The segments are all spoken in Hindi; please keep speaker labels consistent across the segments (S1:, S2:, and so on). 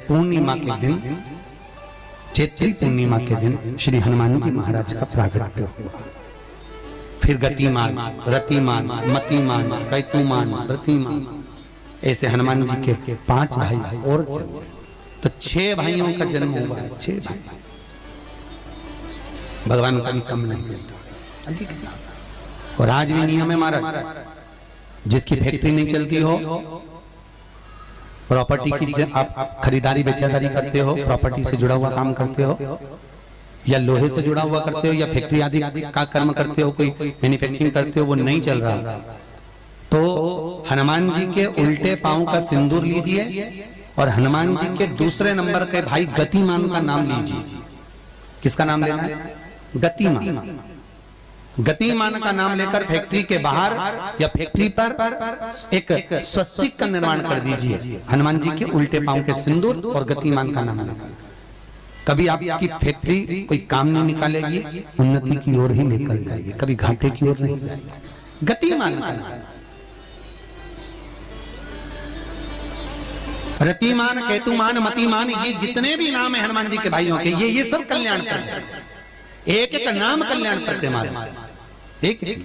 S1: पूर्णिमा के दिन, चैत्री पूर्णिमा के दिन श्री हनुमान जी महाराज का प्रागट्य हुआ। फिर गतिमान, रतिमान, मतिमान, कैतुमान, व्रतिमान, ऐसे हनुमान जी के 5 भाई और जन्म, तो 6 भाइयों का जन्म हुआ है। 6 भाई, भगवान का भी कम नहीं मिलता, अधिक। और आज भी नियम है महाराज, जिसकी फैक्ट्री नहीं चलती हो, प्रॉपर्टी की आप खरीदारी बेचादारी करते हो, प्रॉपर्टी से जुड़ा हुआ काम करते हो, या लोहे से जुड़ा हुआ करते हो, या फैक्ट्री आदि का कर्म करते हो, कोई मैन्युफैक्चरिंग करते हो, वो नहीं चल रहा, तो हनुमान जी के उल्टे पांव का सिंदूर लीजिए और हनुमान जी के दूसरे नंबर के भाई गतिमान का नाम लीजिए। किसका नाम लेना है? गतिमान। गतिमान का नाम लेकर फैक्ट्री के बाहर या फैक्ट्री पर एक स्वस्तिक का निर्माण कर दीजिए, हनुमान जी के उल्टे पांव के सिंदूर और गतिमान का नाम लेकर। कभी आपकी फैक्ट्री कोई काम नहीं निकालेगी, उन्नति की ओर ही निकल जाएगी, कभी घाटे की ओर नहीं जाएगी। गतिमान का नाम, रतिमान, केतुमान, मतिमान, ये जितने भी नाम है हनुमान जी के भाइयों के, ये सब कल्याण करते हैं। एक एक नाम कल्याण करते मारे, एक एक।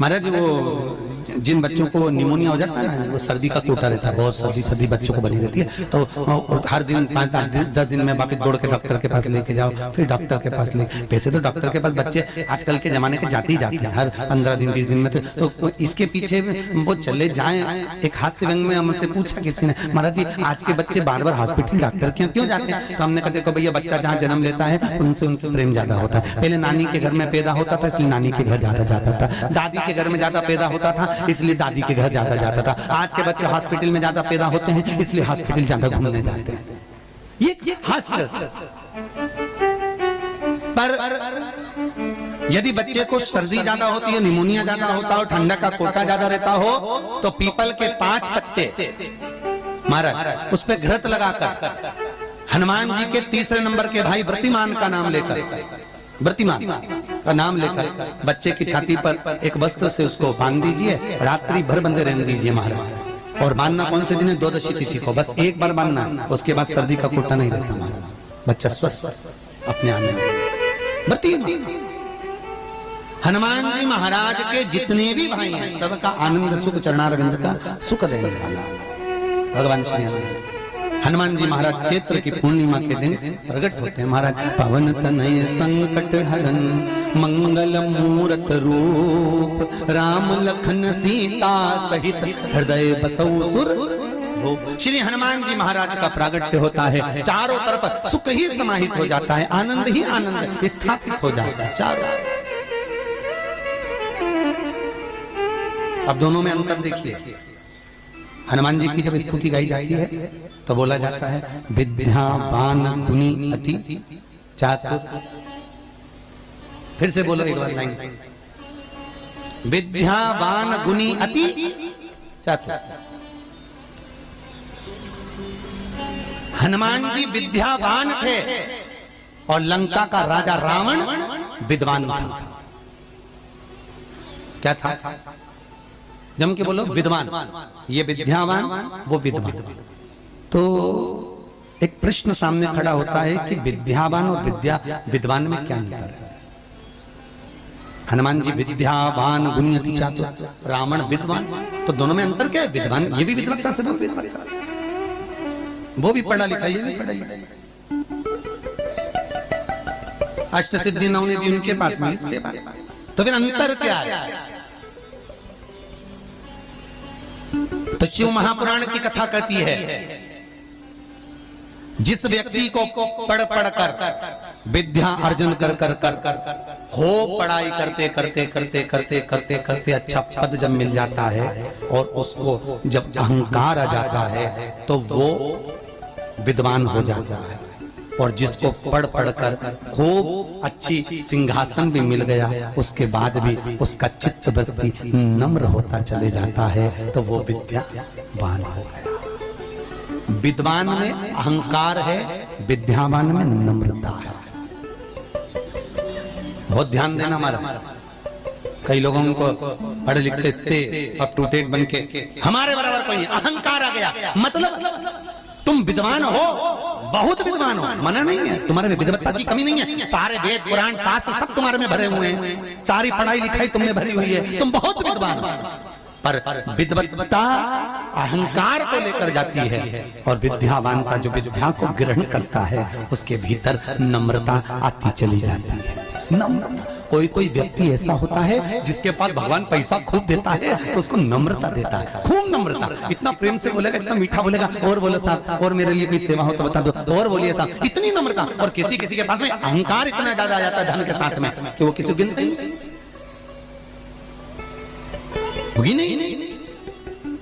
S1: महाराज वो जिन बच्चों को निमोनिया हो जाता है ना, वो सर्दी का कोटा रहता है, बहुत सर्दी बच्चों को बनी रहती है, तो हर दिन 5-10 दिन में वापस दौड़ के डॉक्टर के पास लेके जाओ, फिर डॉक्टर के पास ले। वैसे तो डॉक्टर के पास बच्चे आजकल के जमाने के जाते ही जाते हैं, हर 15 दिन 20 दिन में, तो इसके पीछे वो चले जाए। एक हास्य व्यंग में हमसे पूछा किसी ने, महाराज जी आज के बच्चे बार बार हॉस्पिटल डॉक्टर के क्यों जाते हैं? तो हमने कहा देखो भैया, बच्चा जहाँ जन्म लेता है उनसे प्रेम ज्यादा होता है। पहले नानी के घर में पैदा होता था, इसलिए नानी के घर ज्यादा जाता था, दादी के घर में ज्यादा पैदा होता था, इसलिए दादी के घर ज्यादा जाता था। आज के बच्चे हॉस्पिटल में ज्यादा पैदा होते हैं, इसलिए हॉस्पिटल ज्यादा घूमने जाते हैं। ये हास्य। पर यदि बच्चे को सर्दी ज्यादा होती है, निमोनिया ज्यादा होता हो, ठंडा का कोटा ज्यादा रहता हो, तो पीपल के 5 पत्ते महाराज उस पर घृत लगाकर हनुमान जी के तीसरे नंबर के भाई व्रतिमान का नाम लेकर, व्रतिमान का नाम लेकर बच्चे की छाती पर एक वस्त्र से उसको बांध दीजिए, रात्रि भर बंधे रहने दीजिए महाराज। और बांधना कौन से दिन है? 12 तिथि को, बस एक बार बांधना, उसके बाद सर्दी का कोटा नहीं रहता महाराज, बच्चा स्वस्थ अपने आने में। व्रतिमान हनुमान जी महाराज के जितने भी भाई हैं, सबका आनंद सुख चरणारविंद का सुख देने वाला भगवान श्री हनुमान जी महाराज चैत्र की पूर्णिमा के दिन प्रकट होते हैं। महाराज पवन तनय संकट हरन मंगल मूरत रूप, राम लखन सीता सहित हृदय बसौ सुर। श्री हनुमान जी महाराज का प्रागट्य होता है, चारों तरफ सुख ही समाहित हो जाता है, आनंद ही आनंद स्थापित हो जाता है चारों। अब दोनों में अंतर देखिए। हनुमान जी की जब स्तुति गाई जाती है तो बोला जाता है विद्यावान गुणी अति चातुर। फिर से बोलो एक बार लाइन से, विद्यावान गुणी अति चातुर। हनुमान जी विद्यावान थे और लंका का राजा रावण विद्वान था। क्या था? जम के बोलो विद्वान। ये विद्यावान, वो विद्वान। तो एक प्रश्न सामने खड़ा होता है कि विद्यावान और विद्वान में क्या अंतर है? हनुमान जी विद्यावान गुणी अति चातुर, रावण विद्वान, तो दोनों में अंतर क्या है? विद्वान ये भी विद्वत्ता से विद्वत्ता, वो भी पढ़ा लिखा, ये भी पढ़ा लिखा। अष्ट सिद्धि नवनिधि उनके पास में, इसके पास। तो फिर अंतर क्या है? तो शिव महापुराण की कथा कहती है, जिस व्यक्ति को पढ़ कर विद्या अर्जन कर खूब पढ़ाई करते करते करते करते करते करते अच्छा पद जब मिल जाता है और उसको जब अहंकार आ जाता है तो वो विद्वान हो जाता है। और जिसको पढ़ कर खूब अच्छी सिंहासन भी मिल गया, उसके बाद भी उसका चित्त वृत्ति नम्र होता चले जाता है, तो वो विद्यावान हो गया। विद्वान में अहंकार है, विद्यावान में नम्रता है। बहुत ध्यान देना हमारा। कई लोगों को पढ़े लिखे थे अप टू डेट बन के हमारे बराबर कोई अहंकार आ गया। मतलब तुम विद्वान हो, बहुत विद्वान हो, मना नहीं है, तुम्हारे में विद्वत्ता की कमी नहीं है, सारे वेद पुराण शास्त्र सब तुम्हारे में भरे हुए हैं, सारी पढ़ाई लिखाई तुमने भरी हुई है, तुम बहुत विद्वान हो। पर विद्वत्ता अहंकार को लेकर जाती है और विद्यावान का जो विद्या को ग्रहण करता है उसके भीतर नम्रता आती चली जाती है। नम्रता, कोई कोई व्यक्ति ऐसा होता है जिसके पास भगवान पैसा खूब देता है तो उसको नम्रता देता है, खूब नम्रता, इतना प्रेम से बोलेगा, इतना मीठा बोलेगा, और बोलो साहब और मेरे लिए कोई सेवा हो तो बता दो, और बोलिए साहब, इतनी नम्रता। और किसी किसी के पास में अहंकार इतना ज्यादा आ जाता है धन के साथ में कि वो किसी गिनते ही होगी नहीं,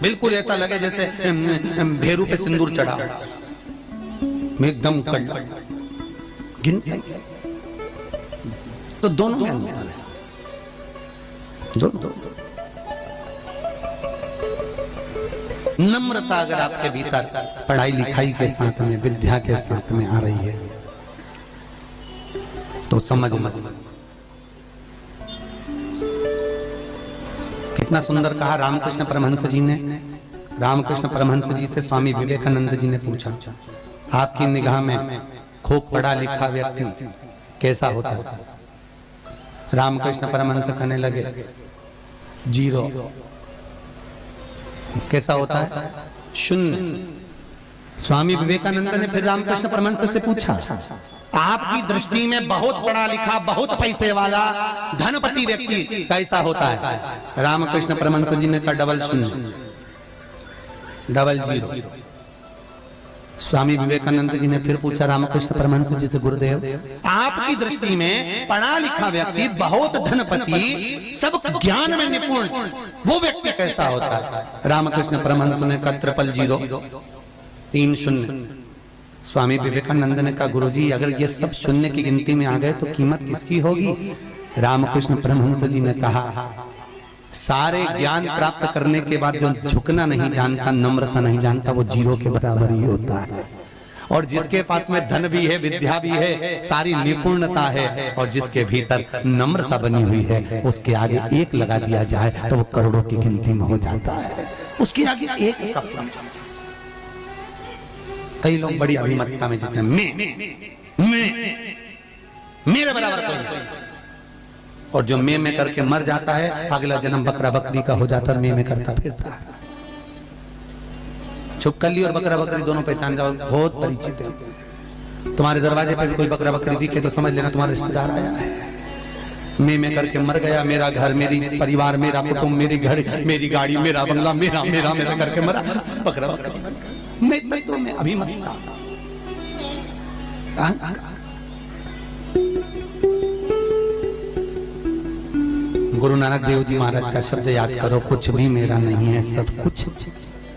S1: बिल्कुल ऐसा लगे जैसे भेरू पे सिंदूर चढ़ा, एकदम कड़ा गिनते। तो दोनों में अंतर है, दोनों। नम्रता अगर आपके भीतर पढ़ाई लिखाई के साथ में, विद्या के साथ में आ रही है तो समझ मत। कितना सुंदर कहा रामकृष्ण परमहंस जी ने। रामकृष्ण परमहंस जी से स्वामी विवेकानंद जी ने पूछा, आपकी निगाह में खूब पढ़ा लिखा व्यक्ति कैसा होता है? रामकृष्ण परमहंस कहने लगे, जीरो। कैसा होता है? शून्य। स्वामी विवेकानंद ने फिर रामकृष्ण परमहंस से पूछा, आपकी दृष्टि में बहुत पढ़ा लिखा, बहुत पैसे वाला धनपति व्यक्ति कैसा होता है? रामकृष्ण परमहंस जी ने कहा, डबल शून्य, डबल जीरो। स्वामी विवेकानंद जी ने फिर पूछा रामकृष्ण परमहंस जी से, गुरुदेव आपकी दृष्टि में पढ़ा लिखा व्यक्ति, बहुत धनपति, सब ज्ञान में निपुण, वो व्यक्ति कैसा होता है? रामकृष्ण परमहंस ने कहा, ट्रिपल जीरो, 3 शून्य। स्वामी विवेकानंद ने कहा, गुरुजी अगर ये सब शून्य की गिनती में आ गए तो कीमत किसकी होगी? रामकृष्ण परमहंस जी ने कहा, सारे ज्ञान प्राप्त करने के बाद जो झुकना नहीं जानता, नम्रता नहीं जानता, वो जीरो के बराबर ही होता है। और जिसके पास में धन भी है, विद्या भी है, सारी निपुणता है, और जिसके भीतर नम्रता बनी हुई है, उसके आगे एक लगा दिया जाए तो वो करोड़ों की गिनती में हो जाता है। उसके आगे एक का। कई लोग बड़ी अभिमतता में जीते हैं, मैं मेरे बराबर कोई नहीं। और जो मैं करके मर जाता है, अगला जन्म बकरा बकरी का हो जाता है, मैं करता फिरता है। छुपकली और बकरा बकरी दोनों पहचान जाओ, बहुत परिचित है। तुम्हारे दरवाजे पर भी कोई बकरा बकरी दिखे तो समझ लेना तुम्हारा रिश्तेदार आया है। मैं करके मर गया, मेरा घर, मेरी परिवार, मेरा कुटुंब, मेरी घर, मेरी गाड़ी, मेरा बंगला, मेरा मेरा मेरा करके मरा, बकरा बकरा। मैं तत्व में अभिमतता। गुरु नानक देव जी महाराज का शब्द याद करो, कुछ भी मेरा नहीं है, सब कुछ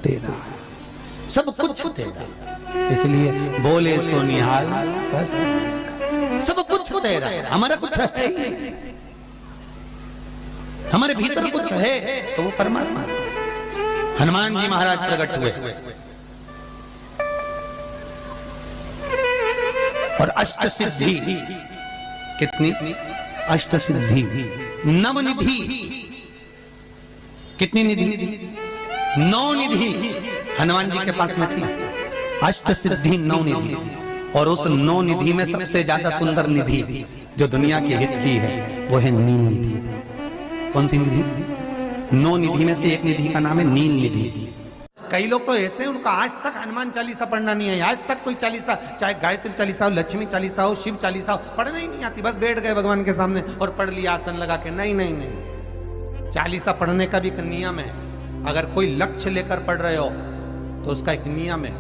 S1: तेरा, सब कुछ तेरा। इसलिए बोले सोनिहाल, सब कुछ तेरा, हमारा कुछ है, हमारे भीतर कुछ है तो वो परमात्मा। हनुमान जी महाराज प्रकट हुए और अष्ट सिद्धि, कितनी? अष्ट सिद्धि, नवनिधि। कितनी निधि? 9 निधि हनुमान जी के पास में थी। अष्ट सिद्धि 9 निधि, और उस 9 निधि में सबसे ज्यादा सुंदर निधि जो दुनिया के हित की है वो है नील निधि। कौन सी निधि? 9 निधि में से एक निधि का नाम है नील निधि। कई लोग तो ऐसे, उनका आज तक हनुमान चालीसा पढ़ना नहीं है, आज तक कोई चालीसा, चाहे गायत्री चालीसा हो, लक्ष्मी चालीसा हो, शिव चालीसा हो, पढ़ना ही नहीं आती। बस बैठ गए भगवान के सामने और पढ़ लिया आसन लगा के। नहीं नहीं नहीं, चालीसा पढ़ने का भी एक नियम है। अगर कोई लक्ष्य लेकर पढ़ रहे हो तो उसका एक नियम है।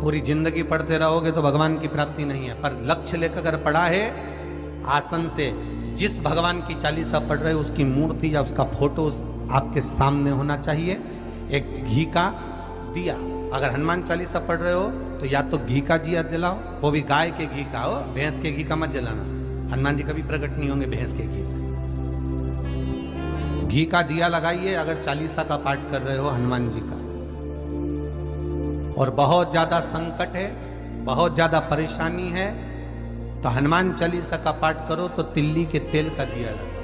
S1: पूरी जिंदगी पढ़ते रहोगे तो भगवान की प्राप्ति नहीं है, पर लक्ष्य लेकर अगर पढ़ा है, आसन से जिस भगवान की चालीसा पढ़ रहे हो उसकी मूर्ति या उसका फोटो आपके सामने होना चाहिए। एक घी का दिया, अगर हनुमान चालीसा पढ़ रहे हो तो या तो घी का दिया जलाओ, वो भी गाय के घी का हो, भैंस के घी का मत जलाना। हनुमान जी कभी प्रकट नहीं होंगे भैंस के घी से। घी का दिया लगाइए अगर चालीसा का पाठ कर रहे हो हनुमान जी का। और बहुत ज्यादा संकट है, बहुत ज्यादा परेशानी है तो हनुमान चालीसा का पाठ करो तो तिल्ली के तेल का दिया लगाओ।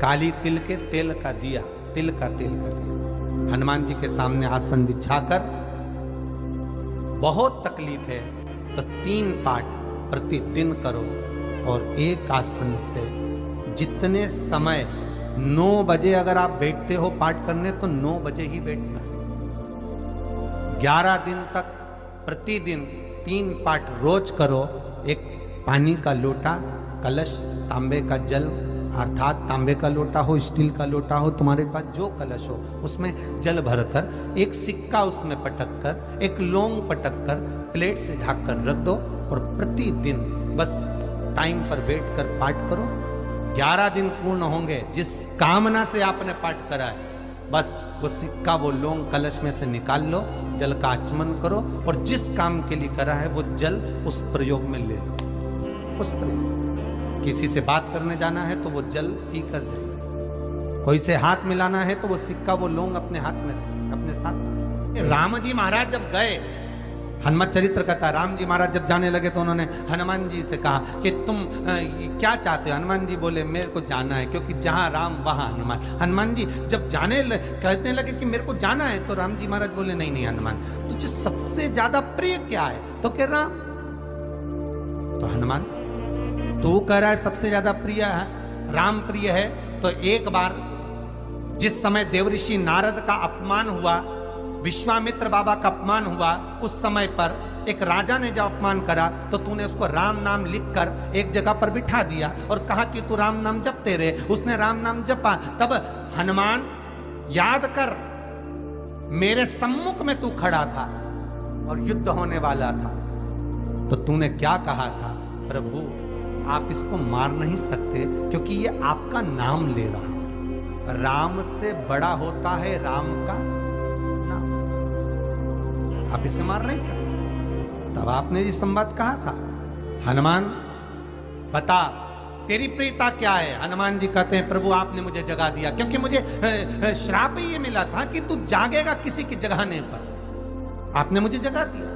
S1: काली तिल के तेल का दिया, तिल का तेल का दिया हनुमान जी के सामने आसन बिछाकर, बहुत तकलीफ है तो 3 पाठ प्रतिदिन करो और एक आसन से जितने समय 9 बजे अगर आप बैठते हो पाठ करने तो 9 बजे ही बैठना है। 11 दिन तक प्रतिदिन 3 पाठ रोज करो। एक पानी का लोटा, कलश, तांबे का जल अर्थात तांबे का लोटा हो, स्टील का लोटा हो, तुम्हारे पास जो कलश हो उसमें जल भरकर, एक सिक्का उसमें पटक कर, एक लौंग पटक कर प्लेट से ढक कर रख दो और प्रतिदिन बस टाइम पर बैठकर पाठ करो। 11 दिन पूर्ण होंगे, जिस कामना से आपने पाठ करा है बस वो सिक्का, वो लौंग कलश में से निकाल लो, जल का आचमन करो और जिस काम के लिए करा है वो जल उस प्रयोग में ले लो। उस प्रयोग, किसी से बात करने जाना है तो वो जल पी कर जाइए, कोई से हाथ मिलाना है तो वो सिक्का, वो लौंग अपने हाथ में रखिए, अपने साथ। राम जी महाराज जब गए, हनुमत चरित्र कहता, राम जी महाराज जब जाने लगे तो उन्होंने हनुमान जी से कहा कि तुम क्या चाहते हो? हनुमान जी बोले मेरे को जाना है, क्योंकि जहां राम वहां हनुमान। हनुमान जी जब कहने लगे कि मेरे को जाना है तो राम जी महाराज बोले नहीं नहीं हनुमान, तुझे सबसे ज्यादा प्रिय क्या है? तो कह राम। तो हनुमान तू कह रहा है सबसे ज्यादा प्रिय है, राम प्रिय है, तो एक बार जिस समय देवऋषि नारद का अपमान हुआ, विश्वामित्र बाबा का अपमान हुआ, उस समय पर एक राजा ने जब अपमान करा तो तूने उसको राम नाम लिखकर एक जगह पर बिठा दिया और कहा कि तू राम नाम जपते रहे। उसने राम नाम जपा। तब हनुमान याद कर, मेरे सम्मुख में तू खड़ा था और युद्ध होने वाला था, तो तूने क्या कहा था? प्रभु आप इसको मार नहीं सकते क्योंकि ये आपका नाम ले रहा है। राम से बड़ा होता है राम का नाम, आप इसे मार नहीं सकते। तब आपने ये संवाद कहा था, हनुमान बता तेरी प्रियता क्या है? हनुमान जी कहते हैं प्रभु आपने मुझे जगा दिया, क्योंकि मुझे श्राप ये मिला था कि तू जागेगा किसी की जगाने पर, आपने मुझे जगा दिया।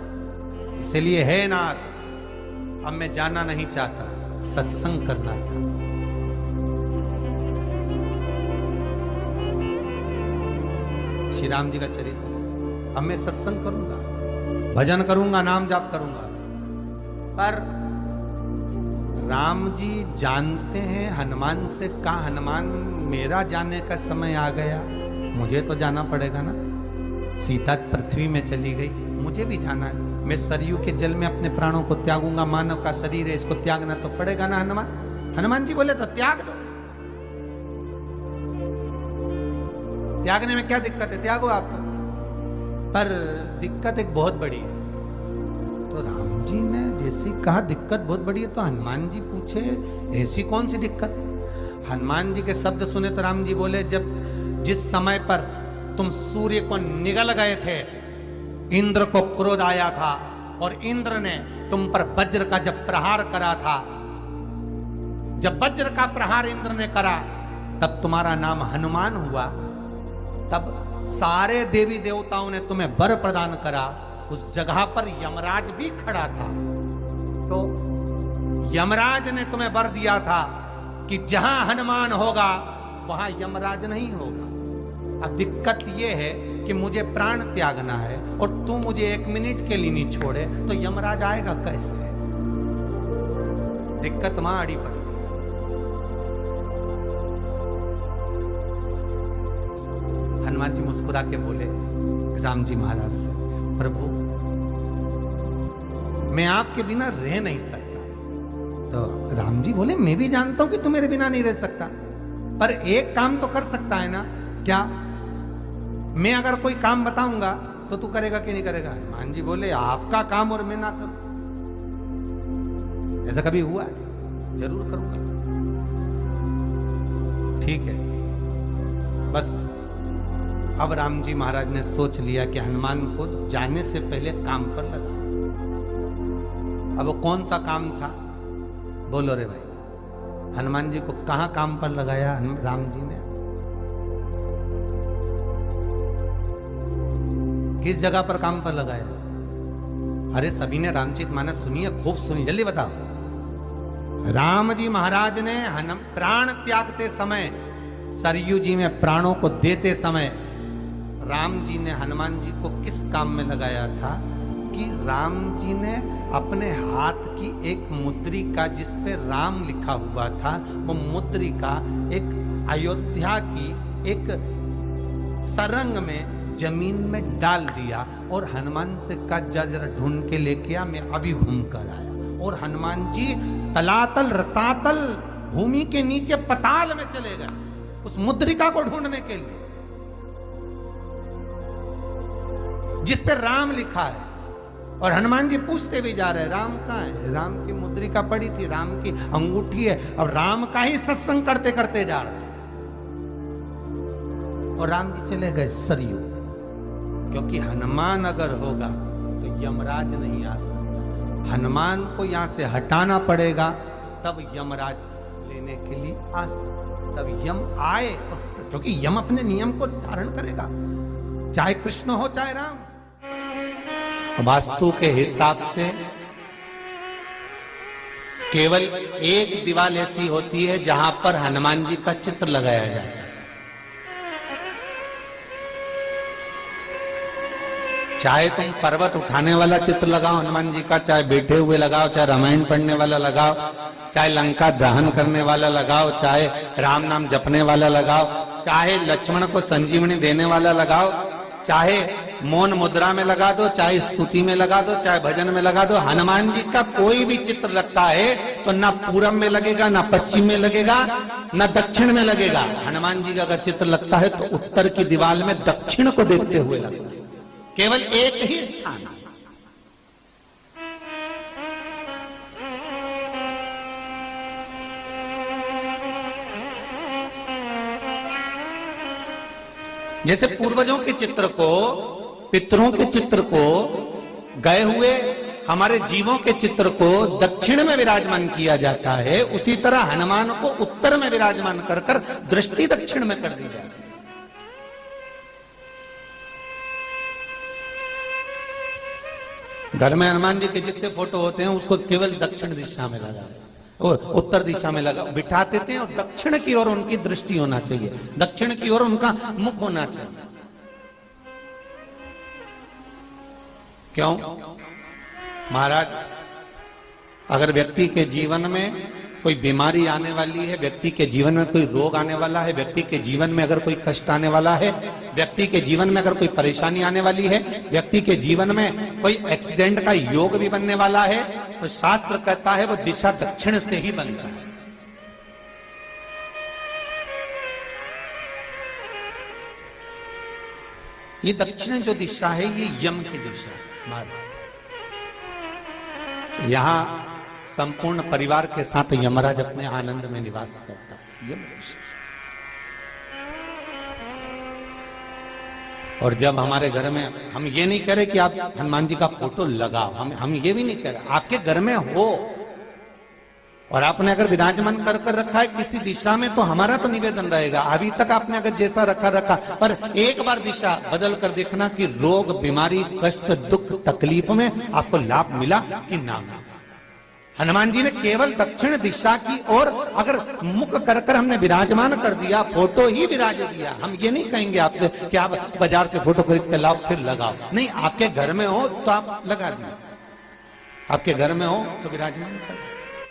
S1: इसलिए है नाथ, अब मैं जाना नहीं चाहता, सत्संग करना चाहता। श्री राम जी का चरित्र, अब मैं सत्संग करूंगा, भजन करूंगा, नाम जाप करूंगा। पर राम जी जानते हैं हनुमान से कहा, हनुमान मेरा जाने का समय आ गया, मुझे तो जाना पड़ेगा ना। सीता पृथ्वी में चली गई, मुझे भी जाना है। मैं सरयू के जल में अपने प्राणों को त्यागूंगा, मानव का शरीर है, इसको त्यागना तो पड़ेगा ना हनुमान। हनुमान जी बोले तो त्याग दो, त्यागने में क्या दिक्कत है, त्यागो आप तो। पर दिक्कत एक बहुत बड़ी है। तो राम जी ने जैसी कहा दिक्कत बहुत बड़ी है, तो हनुमान जी पूछे ऐसी कौन सी दिक्कत है? हनुमान जी के शब्द सुने तो राम जी बोले, जब जिस समय पर तुम सूर्य को निगल गए थे, इंद्र को क्रोध आया था और इंद्र ने तुम पर वज्र का जब प्रहार करा था, जब वज्र का प्रहार इंद्र ने करा तब तुम्हारा नाम हनुमान हुआ। तब सारे देवी देवताओं ने तुम्हें वर प्रदान करा। उस जगह पर यमराज भी खड़ा था, तो यमराज ने तुम्हें वर दिया था कि जहां हनुमान होगा वहां यमराज नहीं होगा। अब दिक्कत यह है कि मुझे प्राण त्यागना है और तू मुझे 1 मिनट के लिए नहीं छोड़े तो यमराज आएगा कैसे? दिक्कत वहां अड़ी पड़ी। हनुमान जी मुस्कुरा के बोले राम जी महाराज से, प्रभु मैं आपके बिना रह नहीं सकता। तो राम जी बोले मैं भी जानता हूं कि तू मेरे बिना नहीं रह सकता, पर एक काम तो कर सकता है ना। क्या? मैं अगर कोई काम बताऊंगा तो तू करेगा कि नहीं करेगा? हनुमान जी बोले आपका काम और मैं ना करूं, ऐसा कभी हुआ है? जरूर करूंगा। ठीक है, बस अब राम जी महाराज ने सोच लिया कि हनुमान को जाने से पहले काम पर लगा। अब वो कौन सा काम था? बोलो रे भाई, हनुमान जी को कहां काम पर लगाया राम जी ने? किस जगह पर काम पर लगाया? अरे सभी ने रामचरितमानस सुनी है, खूब सुनी, जल्दी बताओ। राम जी महाराज ने प्राण त्यागते समय सरयू जी में प्राणों को देते समय राम जी ने हनुमान जी को किस काम में लगाया था कि राम जी ने अपने हाथ की एक मुद्रिका जिस पे राम लिखा हुआ था, वो मुद्रिका एक अयोध्या की एक सरंग में जमीन में डाल दिया और हनुमान से कहा जा जरा ढूंढ के लेके आ, मैं अभी घूम कर आया। और हनुमान जी तलातल रसातल भूमि के नीचे पताल में चले गए उस मुद्रिका को ढूंढने के लिए जिस पे राम लिखा है। और हनुमान जी पूछते भी जा रहे हैं राम कहाँ है? राम की मुद्रिका पड़ी थी, राम की अंगूठी है। अब राम का ही सत्संग करते करते जा रहे हैं और राम जी चले गए सरयू, क्योंकि हनुमान अगर होगा तो यमराज नहीं आ सकता। हनुमान को यहां से हटाना पड़ेगा तब यमराज लेने के लिए आ सकता, तब यम आए। और क्योंकि यम अपने नियम को धारण करेगा, चाहे कृष्ण हो चाहे राम। वास्तु के हिसाब से केवल एक दीवार ऐसी होती है जहां पर हनुमान जी का चित्र लगाया जाता है। चाहे तुम पर्वत उठाने वाला चित्र लगाओ हनुमान जी का, चाहे बैठे हुए लगाओ, चाहे रामायण पढ़ने वाला लगाओ, चाहे लंका दहन करने वाला लगाओ, चाहे राम नाम जपने वाला लगाओ, चाहे लक्ष्मण को संजीवनी देने वाला लगाओ, चाहे मौन मुद्रा में लगा दो, चाहे स्तुति में लगा दो, चाहे भजन में लगा दो। हनुमान जी का कोई भी चित्र लगता है तो ना पूरब में लगेगा, ना पश्चिम में लगेगा, ना दक्षिण में लगेगा। हनुमान जी का अगर चित्र लगता है तो उत्तर की दीवार में दक्षिण को देखते हुए लगता है, केवल एक ही स्थान। जैसे पूर्वजों के चित्र को, पितरों के चित्र को, गए हुए हमारे जीवों के चित्र को दक्षिण में विराजमान किया जाता है, उसी तरह हनुमान को उत्तर में विराजमान कर कर दृष्टि दक्षिण में कर दी जाती है। घर में हनुमान जी के जितने फोटो होते हैं उसको केवल दक्षिण दिशा में लगा और उत्तर दिशा में लगा बिठा देते हैं, और दक्षिण की ओर उनकी दृष्टि होना चाहिए, दक्षिण की ओर उनका मुख होना चाहिए। क्यों? महाराज, अगर व्यक्ति के जीवन में कोई बीमारी आने वाली है, व्यक्ति के जीवन में कोई रोग आने वाला है, व्यक्ति के जीवन में अगर कोई कष्ट आने वाला है, व्यक्ति के जीवन में अगर कोई परेशानी आने वाली है, व्यक्ति के जीवन में कोई एक्सीडेंट का योग भी बनने वाला है, तो शास्त्र कहता है वो दिशा दक्षिण से ही बनता है। ये दक्षिण जो दिशा है ये यम की दिशा है महाराज। यहां संपूर्ण परिवार के साथ यमराज अपने आनंद में निवास करता है, यम दिशा। और जब हमारे घर में, हम ये नहीं कह रहे कि आप हनुमान जी का फोटो लगाओ, हम ये भी नहीं कह रहे, आपके घर में हो और आपने अगर विराजमान कर कर रखा है किसी दिशा में, तो हमारा तो निवेदन रहेगा, अभी तक आपने अगर जैसा रखा पर एक बार दिशा बदल कर देखना कि रोग, बीमारी, कष्ट, दुख, तकलीफ में आपको लाभ मिला कि ना मिला। हनुमान जी ने केवल दक्षिण दिशा की ओर अगर मुख कर कर हमने विराजमान कर दिया, फोटो ही विराज दिया। हम ये नहीं कहेंगे आपसे कि आप बाजार से फोटो खरीद के लाओ फिर लगाओ, नहीं, आपके घर में हो तो आप लगा दीजिए, आपके घर में हो तो विराजमान कर।